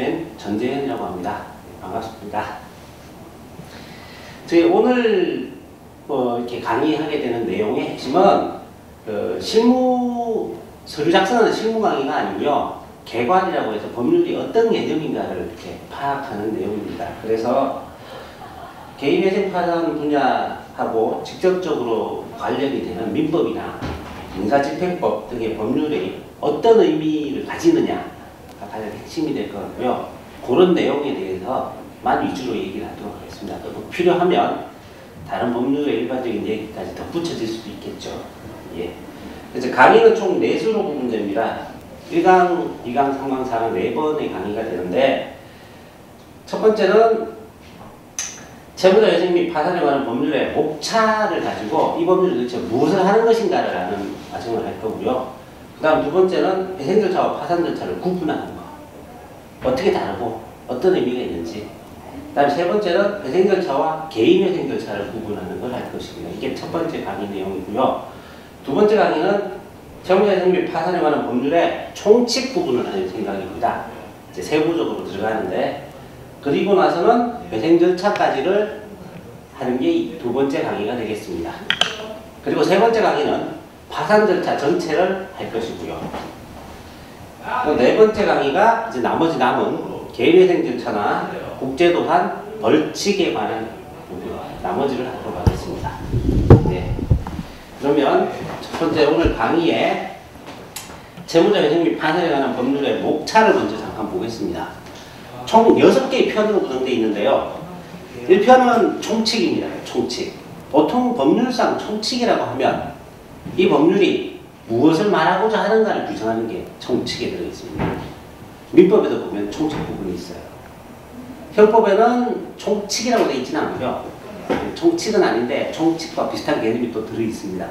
교수된 전재현이라고 합니다. 네, 반갑습니다. 저희 오늘 이렇게 강의하게 되는 내용의 핵심은 실무 서류 작성하는 실무 강의가 아니고요. 개관이라고 해서 법률이 어떤 개념인가를 이렇게 파악하는 내용입니다. 그래서 개인회생 파산 분야하고 직접적으로 관련이 되는 민법이나 민사집행법 등의 법률이 어떤 의미를 가지느냐가 가장 핵심이 될 것 같고요. 그런 내용에 대해서만 위주로 얘기를 하도록 하겠습니다. 또 필요하면 다른 법률의 일반적인 얘기까지 덧붙여질 수도 있겠죠. 예. 그래서 강의는 총 4수로 구분됩니다. 1강, 2강, 3강, 4강 4번의 강의가 되는데, 첫 번째는 채무자 회생 및 파산에 관한 법률의 목차를 가지고 이 법률이 도대체 무엇을 하는 것인가를 아는 과정을 할 거고요. 그 다음 두 번째는 회생 절차와 파산 절차를 구분하는 거. 어떻게 다르고 어떤 의미가 있는지. 그 다음 세 번째는 회생 절차와 개인 회생 절차를 구분하는 걸 할 것입니다. 이게 첫 번째 강의 내용이고요. 두 번째 강의는 채무자 회생 및 파산에 관한 법률의 총칙 부분을 하는 생각입니다. 이제 세부적으로 들어가는데, 그리고 나서는 회생 절차까지를 하는 게 두 번째 강의가 되겠습니다. 그리고 세 번째 강의는 파산 절차 전체를 할 것이고요. 네 번째 강의가 이제 나머지 남은 개인회생 절차나 국제도산 벌칙에 관한 부분, 나머지를 하도록 하겠습니다. 네. 그러면 첫 번째 오늘 강의에 채무자 회생 및 파산에 관한 법률의 목차를 먼저 잠깐 보겠습니다. 총 6개의 편으로 구성되어 있는데요. 1편은 총칙입니다. 총칙. 보통 법률상 총칙이라고 하면 이 법률이 무엇을 말하고자 하는가를 규정하는 게 총칙에 들어있습니다. 민법에도 보면 총칙 부분이 있어요. 형법에는 총칙이라고 되어 있지는 않고요. 총칙은 아닌데 총칙과 비슷한 개념이 또 들어있습니다.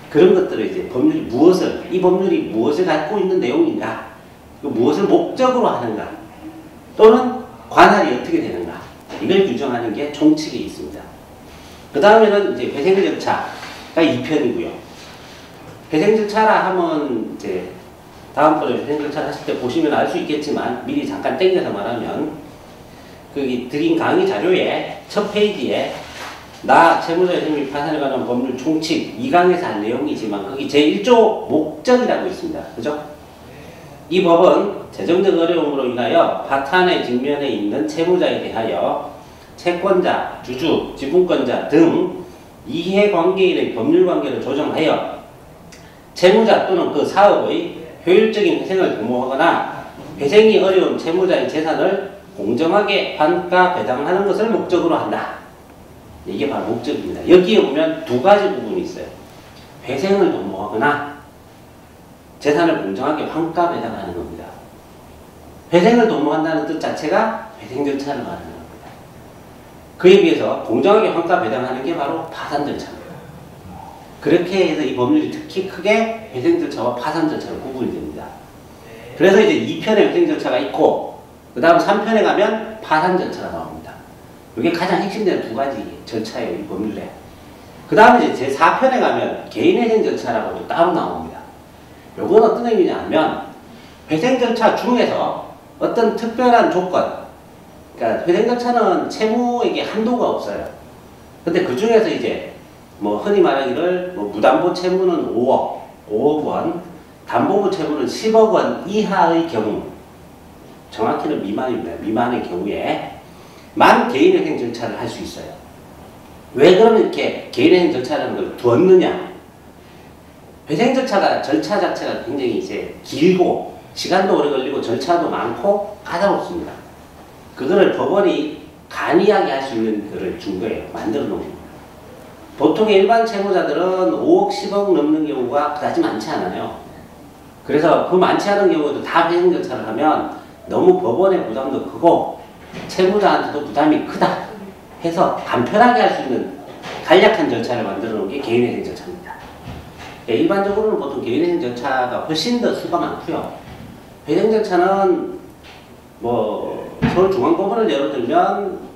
그런 것들을 이제 이 법률이 무엇을 갖고 있는 내용인가, 무엇을 목적으로 하는가, 또는 관할이 어떻게 되는가, 이걸 규정하는 게 총칙에 있습니다. 그 다음에는 이제 회생 절차가 2편이고요. 회생 절차라 하면 이제 다음번에 회생 절차를 하실 때 보시면 알 수 있겠지만 미리 잠깐 땡겨서 말하면, 거기 드린 강의 자료에 첫 페이지에 나 채무자 회생 및 파산에 관한 법률 총칙 2강에서 한 내용이지만 거기 제1조 목적이라고 있습니다. 그죠? 이 법은 재정적 어려움으로 인하여 파탄의 직면에 있는 채무자에 대하여 채권자, 주주, 지분권자 등 이해관계인의 법률관계를 조정하여 채무자 또는 그 사업의 효율적인 회생을 도모하거나 회생이 어려운 채무자의 재산을 공정하게 환가 배당하는 것을 목적으로 한다. 이게 바로 목적입니다. 여기에 보면 두 가지 부분이 있어요. 회생을 도모하거나 재산을 공정하게 환가 배당하는 겁니다. 회생을 도모한다는 뜻 자체가 회생 절차를 말하는 겁니다. 그에 비해서 공정하게 환가 배당하는 게 바로 파산 절차입니다. 그렇게 해서 이 법률이 특히 크게 회생 절차와 파산 절차로 구분이 됩니다. 그래서 이제 2편에 회생 절차가 있고, 그 다음 3편에 가면 파산 절차가 나옵니다. 이게 가장 핵심되는 두 가지 절차예요, 이 법률에. 그 다음에 이제 제4편에 가면 개인회생 절차라고 따로 나옵니다. 요건 어떤 의미냐면, 회생 절차 중에서 어떤 특별한 조건, 그러니까 회생 절차는 채무에게 한도가 없어요. 근데 그 중에서 이제 뭐 흔히 말하기를 무담보 채무는 5억 원, 담보부 채무는 10억 원 이하의 경우, 정확히는 미만입니다. 미만의 경우에 만 개인회생 절차를 할 수 있어요. 왜 그러면 이렇게 개인회생 절차라는 걸 두었느냐? 회생 절차 자체가 굉장히 이제 길고 시간도 오래 걸리고 절차도 많고 까다롭습니다. 그거를 법원이 간이하게 할 수 있는 거를 준 거예요. 만들어 놓은 겁니다. 보통의 일반 채무자들은 5억, 10억 넘는 경우가 그다지 많지 않아요. 그래서 그 많지 않은 경우도 다 회생 절차를 하면 너무 법원의 부담도 크고 채무자한테도 부담이 크다 해서 간편하게 할 수 있는 간략한 절차를 만들어 놓은 게 개인회생 절차입니다. 일반적으로는 보통 개인회생 절차가 훨씬 더 수가 많고요. 회생 절차는 뭐 서울중앙법원을 예로 들면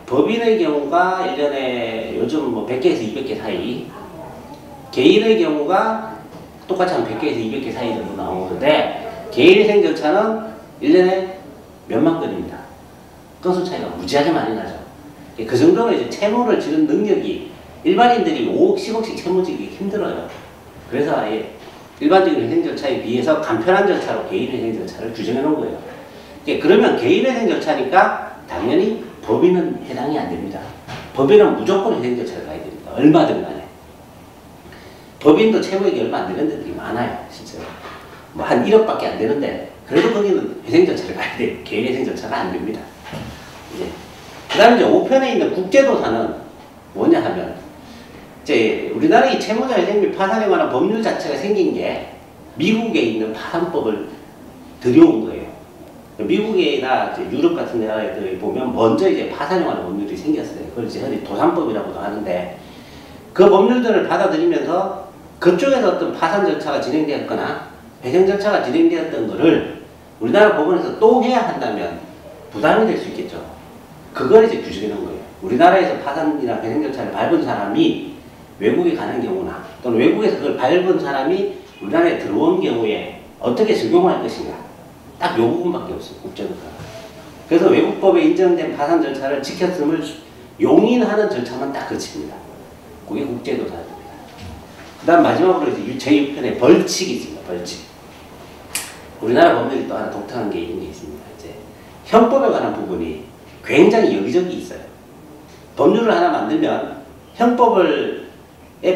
법인의 경우가 1년에 요즘 뭐 100개에서 200개 사이, 개인의 경우가 똑같이 한 100개에서 200개 사이 정도 나오는데, 개인회생 절차는 1년에 몇만 건입니다. 건수 차이가 무지하게 많이 나죠. 그 정도로 이제 채무를 지는 능력이 일반인들이 5억, 10억씩 채무 지기 힘들어요. 그래서 아예 일반적인 회생 절차에 비해서 간편한 절차로 개인 회생 절차를 규정해 놓은 거예요. 그러면 개인 회생 절차니까 당연히 법인은 해당이 안 됩니다. 법인은 무조건 회생 절차를 가야 됩니다. 얼마든 간에. 법인도 채무액이 얼마 안 되는 데들이 많아요. 실제로. 뭐 한 1억밖에 안 되는데 그래도 거기는 회생 절차를 가야 돼요. 개인 회생 절차가 안 됩니다. 그 다음에 이제 5편에 있는 국제도사는 뭐냐 하면 이제 우리나라의 채무자 회생 및 파산에 관한 법률 자체가 생긴 게 미국에 있는 파산법을 들여온 거예요. 미국이나 유럽 같은 나라들에 보면 먼저 이제 파산에 관한 법률이 생겼어요. 그걸 이제 흔히 도산법이라고도 하는데 그 법률들을 받아들이면서 그쪽에서 어떤 파산 절차가 진행되었거나 회생 절차가 진행되었던 거를 우리나라 법원에서 또 해야 한다면 부담이 될 수 있겠죠. 그걸 이제 규정해 놓은 거예요. 우리나라에서 파산이나 회생 절차를 밟은 사람이 외국에 가는 경우나 또는 외국에서 그걸 밟은 사람이 우리나라에 들어온 경우에 어떻게 적용할 것인가. 딱 요 부분밖에 없어요. 국제도사가. 그래서 외국법에 인정된 파산 절차를 지켰음을 용인하는 절차만 딱 거칩니다. 그게 국제도사입니다. 그 다음 마지막으로 이제 제6편에 벌칙이 있습니다. 벌칙. 우리나라 법률이 또 하나 독특한 게 있는 게 있습니다. 이제 형법에 관한 부분이 굉장히 여기저기 있어요. 법률을 하나 만들면 형법에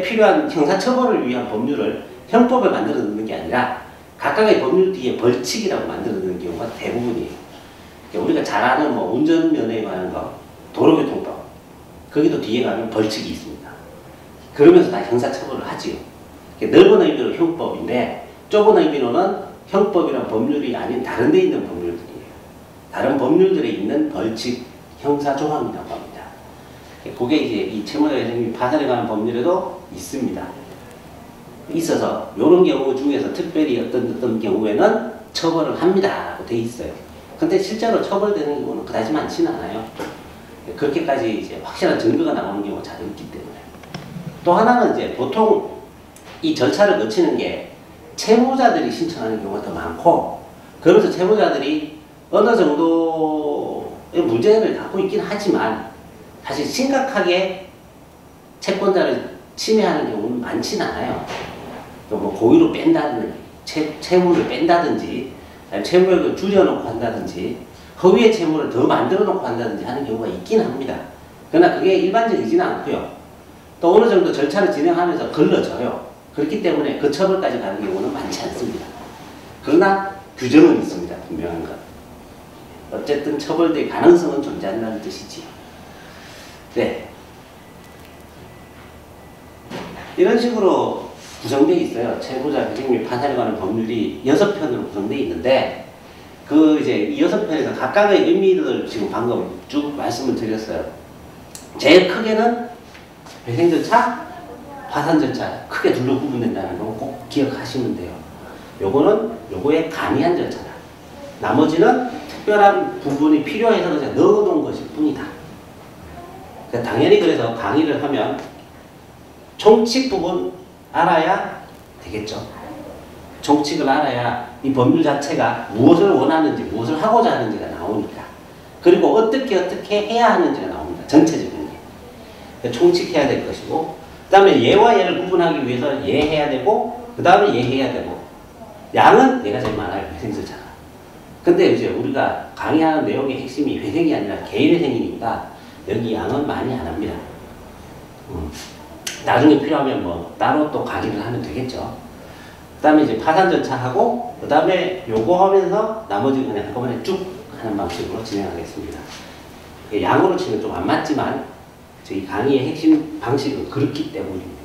필요한 형사처벌을 위한 법률을 형법에 만들어 넣는 게 아니라 각각의 법률 뒤에 벌칙이라고 만들어 넣는 경우가 대부분이에요. 그러니까 우리가 잘 아는 뭐 운전면허에 관한 거, 도로교통법, 거기도 뒤에 가면 벌칙이 있습니다. 그러면서 다 형사처벌을 하지요. 넓은 의미로 형법인데 좁은 의미로는 형법이란 법률이 아닌 다른 데 있는 법률들이에요. 다른 법률들에 있는 벌칙, 형사조항이라고 합니다. 그게 이제 이 채무자 회생 및 파산에 관한 법률에도 있습니다. 있어서 이런 경우 중에서 특별히 어떤 경우에는 처벌을 합니다 라고 돼 있어요. 근데 실제로 처벌되는 경우는 그다지 많지는 않아요. 그렇게까지 이제 확실한 증거가 나오는 경우가 잘 없기 때문에. 또 하나는 이제 보통 이 절차를 거치는 게 채무자들이 신청하는 경우가 더 많고, 그러면서 채무자들이 어느 정도의 문제를 갖고 있긴 하지만 사실 심각하게 채권자를 침해하는 경우는 많지는 않아요. 뭐 고의로 뺀다든지, 채무를 뺀다든지, 채무액을 줄여놓고 한다든지, 허위의 채무를 더 만들어 놓고 한다든지 하는 경우가 있긴 합니다. 그러나 그게 일반적이지는 않고요. 또 어느 정도 절차를 진행하면서 걸러져요. 그렇기 때문에 그 처벌까지 가는 경우는 많지 않습니다. 그러나 규정은 있습니다. 분명한 것. 어쨌든 처벌될 가능성은 존재한다는 뜻이지요. 네. 이런 식으로 구성되어 있어요. 채무자 회생 및 파산에 관한 법률이 6편으로 구성되어 있는데, 그 이제 이 6편에서 각각의 의미를 지금 방금 쭉 말씀을 드렸어요. 제일 크게는 회생 절차, 파산 절차 크게 둘로 구분된다는 거 꼭 기억하시면 돼요. 요거는 요거의 간이한 절차다. 나머지는 특별한 부분이 필요해서 그냥 넣어놓은 것일 뿐이다. 그러니까 당연히 그래서 강의를 하면 총칙 부분 알아야 되겠죠. 총칙을 알아야 이 법률 자체가 무엇을 원하는지, 무엇을 하고자 하는지가 나오니까. 그리고 어떻게 해야 하는지가 나옵니다. 전체적인 게. 그러니까 총칙해야 될 것이고, 그 다음에 예와 예를 구분하기 위해서 예 해야 되고, 그 다음에 예 해야 되고, 양은 얘가 제일 많아요. 회생 절차가. 근데 이제 우리가 강의하는 내용의 핵심이 회생이 아니라 개인 회생이니까 여기 양은 많이 안 합니다. 나중에 필요하면 뭐 따로 또 강의를 하면 되겠죠. 그 다음에 이제 파산 절차하고, 그 다음에 요거 하면서 나머지 그냥 한꺼번에 쭉 하는 방식으로 진행하겠습니다. 양으로 치면 좀 안 맞지만 저희 강의의 핵심 방식은 그렇기 때문입니다.